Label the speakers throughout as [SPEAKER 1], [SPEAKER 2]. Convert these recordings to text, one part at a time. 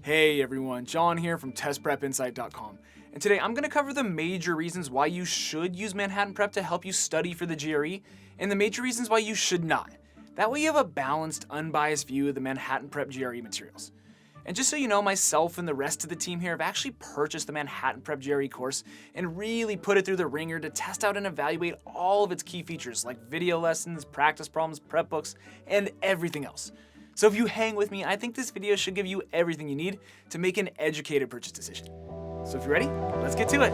[SPEAKER 1] Hey everyone, John here from testprepinsight.com, and today I'm going to cover the major reasons why you should use Manhattan Prep to help you study for the GRE, and the major reasons why you should not. That way you have a balanced, unbiased view of the Manhattan Prep GRE materials. And just so you know, myself and the rest of the team here have actually purchased the Manhattan Prep GRE course and really put it through the ringer to test out and evaluate all of its key features like video lessons, practice problems, prep books, and everything else. So if you hang with me, I think this video should give you everything you need to make an educated purchase decision. So if you're ready, let's get to it.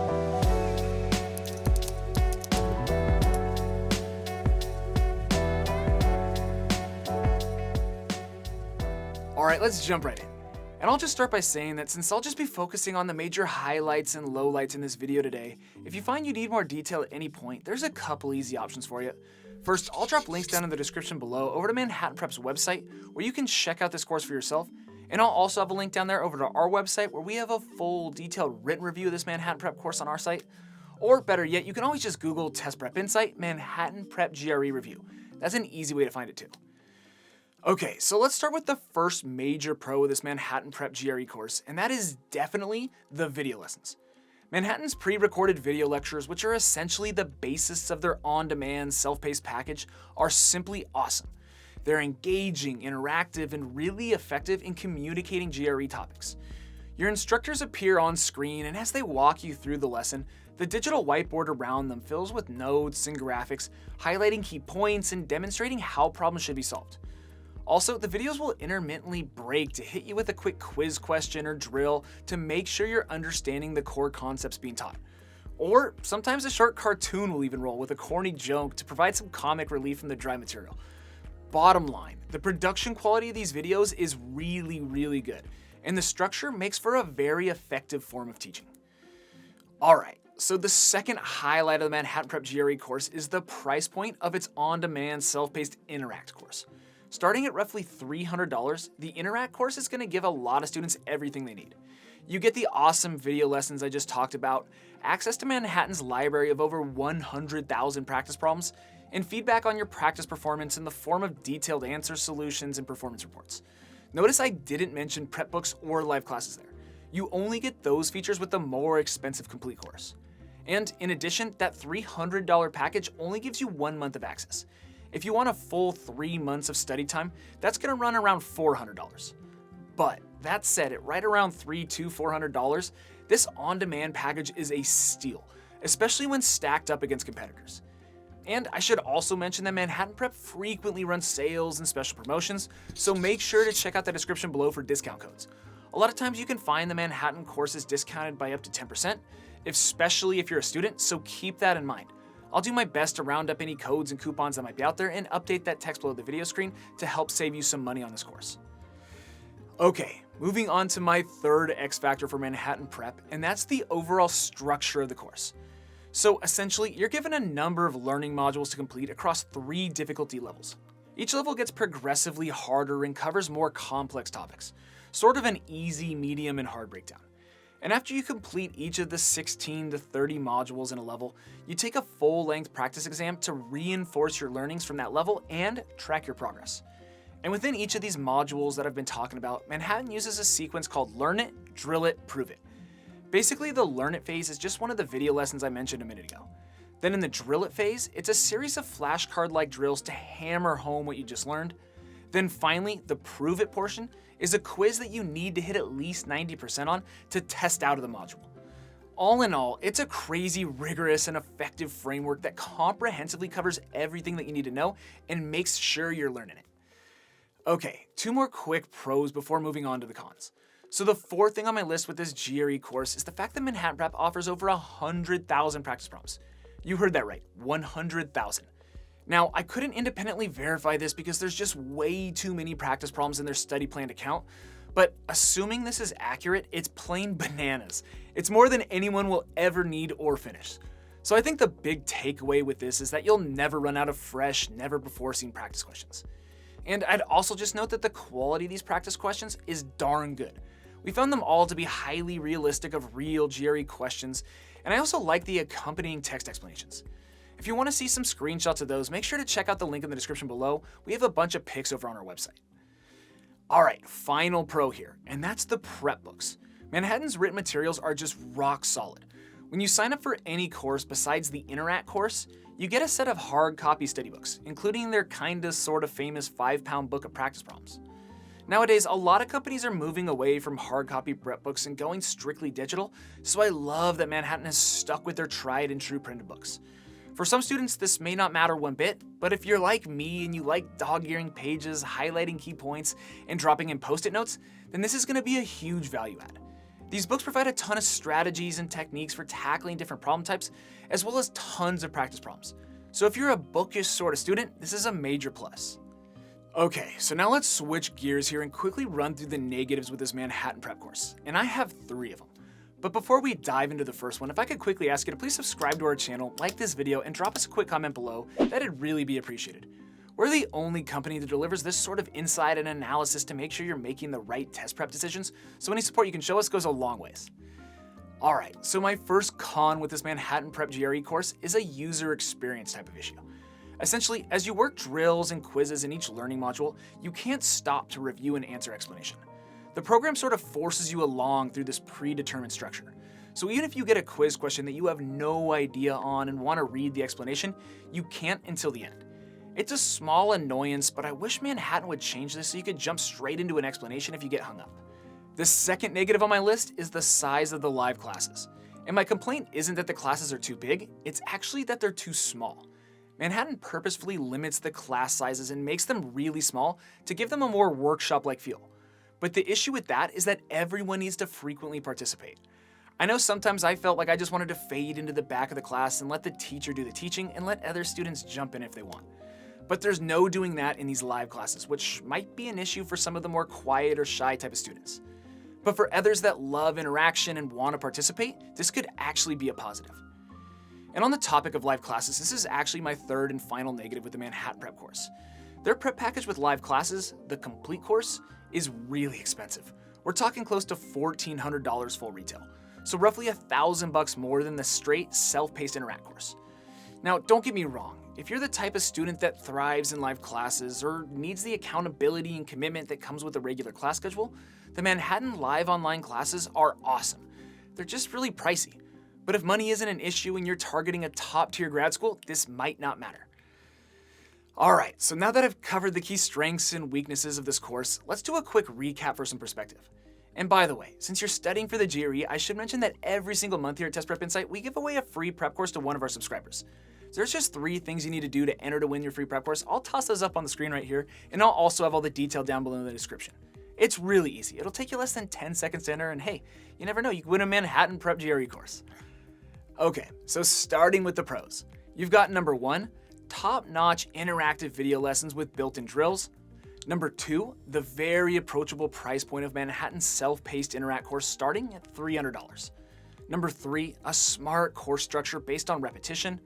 [SPEAKER 1] All right, let's jump right in. And I'll just start by saying that since I'll just be focusing on the major highlights and lowlights in this video today, if you find you need more detail at any point, there's a couple easy options for you. First, I'll drop links down in the description below over to Manhattan Prep's website where you can check out this course for yourself. And I'll also have a link down there over to our website where we have a full detailed written review of this Manhattan Prep course on our site. Or better yet, you can always just Google Test Prep Insight Manhattan Prep GRE Review. That's an easy way to find it too. Okay, so let's start with the first major pro of this Manhattan Prep GRE course, and that is definitely the video lessons. Manhattan's pre-recorded video lectures, which are essentially the basis of their on-demand, self-paced package, are simply awesome. They're engaging, interactive, and really effective in communicating GRE topics. Your instructors appear on screen, and as they walk you through the lesson, the digital whiteboard around them fills with notes and graphics, highlighting key points and demonstrating how problems should be solved. Also, the videos will intermittently break to hit you with a quick quiz question or drill to make sure you're understanding the core concepts being taught. Or sometimes a short cartoon will even roll with a corny joke to provide some comic relief from the dry material. Bottom line, the production quality of these videos is really good, and the structure makes for a very effective form of teaching. Alright, so the second highlight of the Manhattan Prep GRE course is the price point of its on-demand, self-paced Interact course. Starting at roughly $300, the Interact course is going to give a lot of students everything they need. You get the awesome video lessons I just talked about, access to Manhattan's library of over 100,000 practice problems, and feedback on your practice performance in the form of detailed answers, solutions, and performance reports. Notice I didn't mention prep books or live classes there. You only get those features with the more expensive complete course. And in addition, that $300 package only gives you 1 month of access. If you want a full 3 months of study time, that's going to run around $400. But that said, at right around $300 to $400, this on-demand package is a steal, especially when stacked up against competitors. And I should also mention that Manhattan Prep frequently runs sales and special promotions, so make sure to check out the description below for discount codes. A lot of times you can find the Manhattan courses discounted by up to 10%, especially if you're a student, so keep that in mind. I'll do my best to round up any codes and coupons that might be out there and update that text below the video screen to help save you some money on this course. Okay, moving on to my third X factor for Manhattan Prep, and that's the overall structure of the course. So essentially, you're given a number of learning modules to complete across 3 difficulty levels. Each level gets progressively harder and covers more complex topics, sort of an easy, medium, and hard breakdown. And after you complete each of the 16 to 30 modules in a level, you take a full-length practice exam to reinforce your learnings from that level and track your progress. And within each of these modules that I've been talking about, Manhattan uses a sequence called Learn It, Drill It, Prove It. Basically, the Learn It phase is just one of the video lessons I mentioned a minute ago. Then in the Drill It phase, it's a series of flashcard-like drills to hammer home what you just learned. Then finally, the Prove It portion is a quiz that you need to hit at least 90% on to test out of the module. All in all, it's a crazy, rigorous, and effective framework that comprehensively covers everything that you need to know and makes sure you're learning it. Okay, 2 more quick pros before moving on to the cons. So the fourth thing on my list with this GRE course is the fact that Manhattan Prep offers over 100,000 practice problems. You heard that right, 100,000. Now, I couldn't independently verify this because there's just way too many practice problems in their study plan to count, but assuming this is accurate, it's plain bananas. It's more than anyone will ever need or finish. So I think the big takeaway with this is that you'll never run out of fresh, never before seen practice questions. And I'd also just note that the quality of these practice questions is darn good. We found them all to be highly realistic of real GRE questions, and I also like the accompanying text explanations. If you want to see some screenshots of those, make sure to check out the link in the description below. We have a bunch of pics over on our website. All right, final pro here, and that's the prep books. Manhattan's written materials are just rock solid. When you sign up for any course besides the Interact course, you get a set of hard copy study books, including their kinda sorta famous 5-pound book of practice problems. Nowadays, a lot of companies are moving away from hard copy prep books and going strictly digital, so I love that Manhattan has stuck with their tried and true printed books. For some students, this may not matter one bit, but if you're like me and you like dog-earing pages, highlighting key points, and dropping in post-it notes, then this is going to be a huge value add. These books provide a ton of strategies and techniques for tackling different problem types, as well as tons of practice problems. So if you're a bookish sort of student, this is a major plus. Okay, so now let's switch gears here and quickly run through the negatives with this Manhattan prep course, and I have 3 of them. But before we dive into the first one, if I could quickly ask you to please subscribe to our channel, like this video, and drop us a quick comment below, that'd really be appreciated. We're the only company that delivers this sort of insight and analysis to make sure you're making the right test prep decisions, so any support you can show us goes a long ways. Alright, so my first con with this Manhattan Prep GRE course is a user experience type of issue. Essentially, as you work drills and quizzes in each learning module, you can't stop to review and answer explanation. The program sort of forces you along through this predetermined structure. So even if you get a quiz question that you have no idea on and want to read the explanation, you can't until the end. It's a small annoyance, but I wish Manhattan would change this so you could jump straight into an explanation if you get hung up. The second negative on my list is the size of the live classes. And my complaint isn't that the classes are too big, it's actually that they're too small. Manhattan purposefully limits the class sizes and makes them really small to give them a more workshop-like feel. But the issue with that is that everyone needs to frequently participate. I know sometimes I felt like I just wanted to fade into the back of the class and let the teacher do the teaching and let other students jump in if they want. But there's no doing that in these live classes, which might be an issue for some of the more quiet or shy type of students. But for others that love interaction and want to participate, this could actually be a positive. And on the topic of live classes, this is actually my third and final negative with the Manhattan Prep course. Their prep package with live classes, the complete course, is really expensive. We're talking close to $1,400 full retail, so roughly $1,000 more than the straight self-paced Interact course. Now, don't get me wrong, if you're the type of student that thrives in live classes or needs the accountability and commitment that comes with a regular class schedule, the Manhattan live online classes are awesome. They're just really pricey. But if money isn't an issue and you're targeting a top-tier grad school, this might not matter. Alright, so now that I've covered the key strengths and weaknesses of this course, let's do a quick recap for some perspective. And by the way, since you're studying for the GRE, I should mention that every single month here at Test Prep Insight, we give away a free prep course to one of our subscribers. So there's just 3 things you need to do to enter to win your free prep course. I'll toss those up on the screen right here, and I'll also have all the detail down below in the description. It's really easy. It'll take you less than 10 seconds to enter, and hey, you never know, you could win a Manhattan Prep GRE course. Okay, so starting with the pros. You've got number 1, top-notch interactive video lessons with built-in drills. Number 2, the very approachable price point of Manhattan's self-paced Interact course starting at $300. Number 3, a smart course structure based on repetition.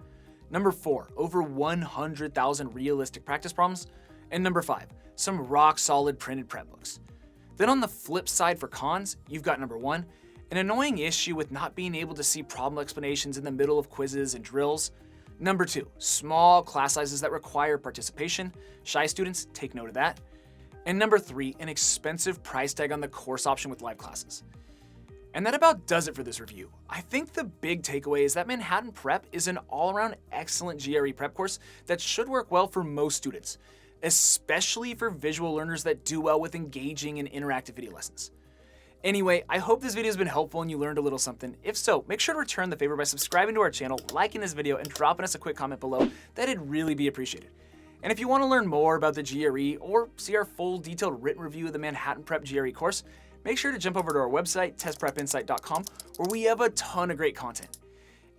[SPEAKER 1] Number 4, over 100,000 realistic practice problems. And number 5, some rock-solid printed prep books. Then on the flip side for cons, you've got number 1, an annoying issue with not being able to see problem explanations in the middle of quizzes and drills. Number 2, small class sizes that require participation. Shy students, take note of that. And number 3, an expensive price tag on the course option with live classes. And that about does it for this review. I think the big takeaway is that Manhattan Prep is an all-around excellent GRE prep course that should work well for most students, especially for visual learners that do well with engaging and interactive video lessons. Anyway, I hope this video has been helpful and you learned a little something. If so, make sure to return the favor by subscribing to our channel, liking this video, and dropping us a quick comment below. That'd really be appreciated. And if you want to learn more about the GRE or see our full detailed written review of the Manhattan Prep GRE course, make sure to jump over to our website, testprepinsight.com, where we have a ton of great content.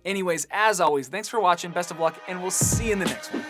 [SPEAKER 1] Anyways, as always, thanks for watching, best of luck, and we'll see you in the next one.